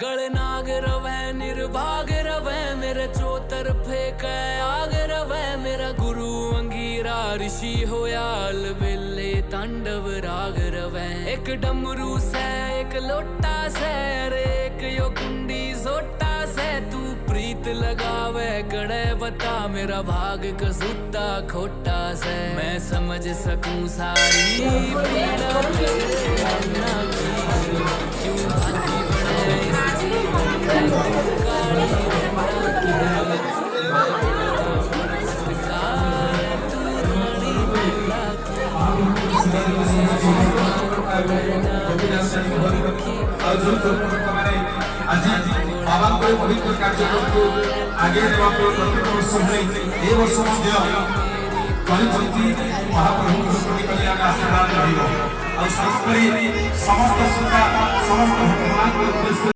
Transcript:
गणनाग रवै निर्भाग रवै मेरे चौतरफे कै आग रवै मेरा गुरु अंगीरा ऋषि होया अलबेले तांडव राग रवै। एक डमरू से एक लोटा से अरे एक यो कुंडी सोटा से तू प्रीत लगावे गड़े बता मेरा भाग कसूता खोटा से मैं समझ सकूं सारी पीड़ा करना की क्यों भागी बने इस जीवन में तू काली रहना की तू रानी बेला आज बाबा पवित्र कार्यक्रम को आगे प्रत्येक वर्ष ए वर्ष महाप्रभु आशीर्वाद रही समस्त श्रोता समस्त भक्तमान